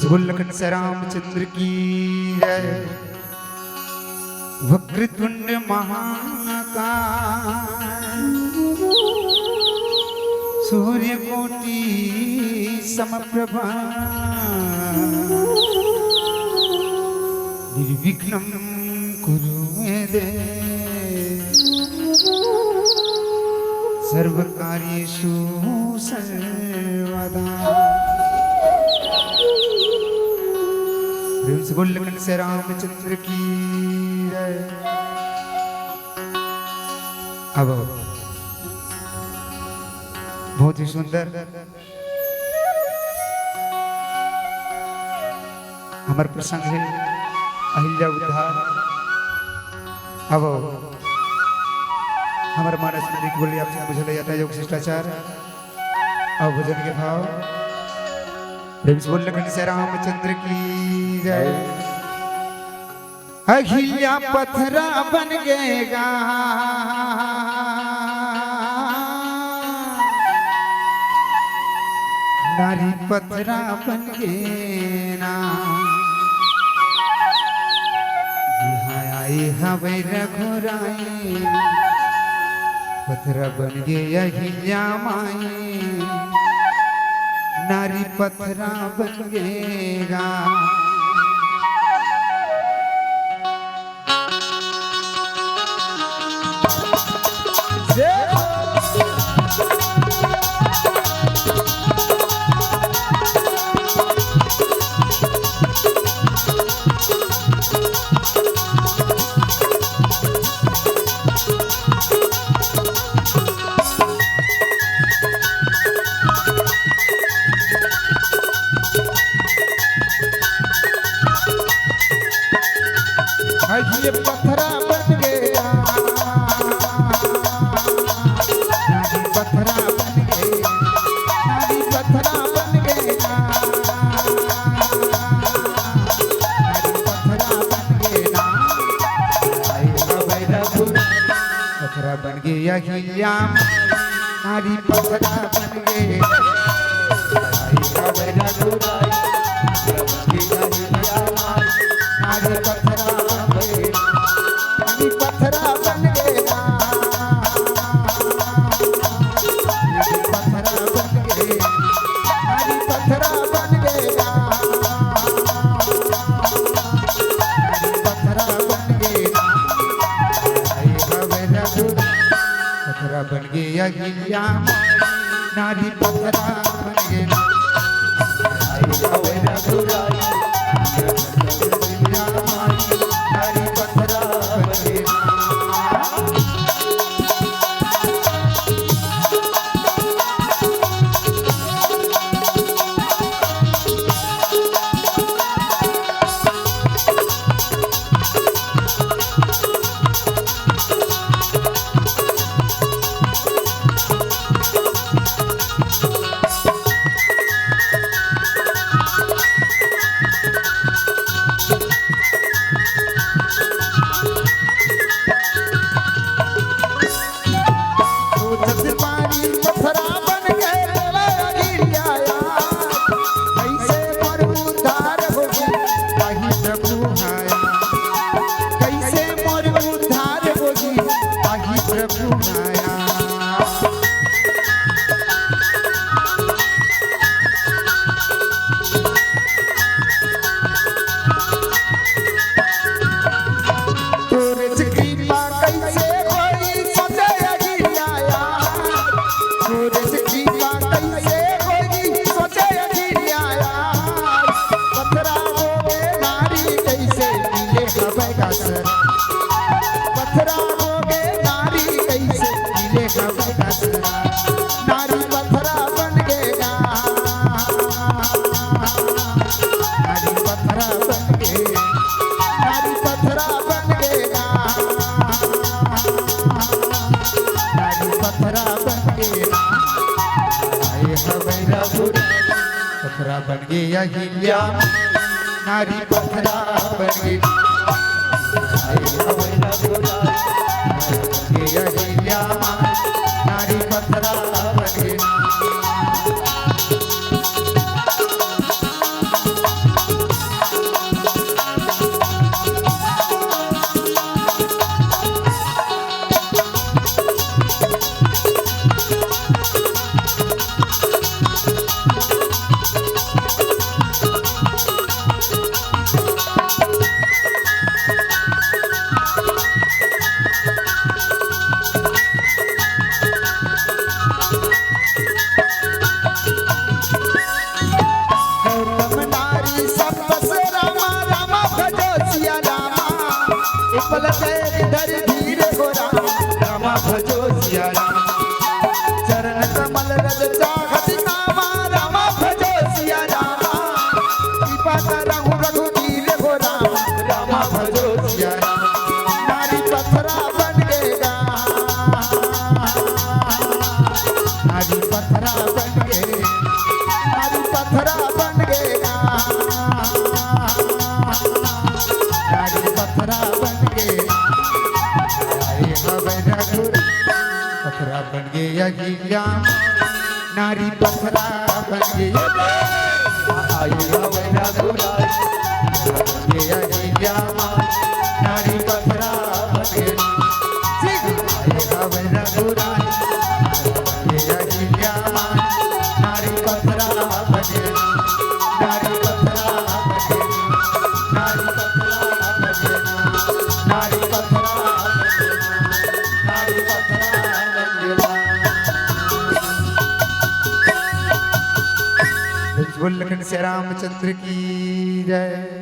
लखन से रामचंद्र की जय। वक्रतुंड महाकाय सूर्यकोटि समप्रभा निर्विघ्नं कुरु मे देव सर्वकार्येषु सर्वदा। प्रेम से बोल लखन से रामचंद्र की जय। अब बहुत ही सुंदर हमारे प्रसंग है अहिल्या उद्धार। अब हमारे मानस में एक बोली आपसे मुझे ले जाता है योग शिष्टाचार। अब भजन के भाव प्रेम से बोल लखन से रामचंद्र की जय। अहिल्या पत्थरा बन गएगा नारी पत्थरा बन गए ना। यहाँ आई हवे रघुराई पत्थरा बन गए अहिल्या माई नारी पत्थरा बन गएगा। ये पत्थरा बन गया नारी पत्थरा बन गया नारी पत्थरा बन गया नारी पत्थरा बन गया। पत्थरा बन गया अहिल्या नारी पत्थरा बन गया नारी पत्थरा पत्थरा बन गया पत्थरा बन गया नारी पत्थरा बन गया नारी पत्थरा बन गया। पत्थरा बन गया अहिल्या नारी पत्थरा बन गया पत्थरा हो गए नारी कैसे मिले नारी पत्थरा बन गया नारी पत्थरा बन गया नारी पत्थरा बन गया नारी पत्थरा बन गया। पत्थरा बन गया अहिल्या नारी पत्थरा बन गया अहिल्या नारी पत्थरा बन गया। उपल गए धर धीरे हो राम रामा भजो सिया राम चरण कमल रज चाहत नामा रामा भजो सिया रामा कृपा करहु रघुवीर हो राम रामा भजो सिया राम नारी पथरा बन गएगा नारी पथरा बन गए नारी पथरा बन गएगा नारी पथरा बन गए आए हवे रघुर पथरा बन गया गिया नारी पथरा बन गया आई हवे रघुर बन गया गिया नारी पथरा बन गया आई हवे रघुर बन गया गिया नारी पथरा बन गया नारी पथरा बन गया नारी पथरा बन गया नारी पथरा नारी पथरा बोल लखन से रामचंद्र की जय।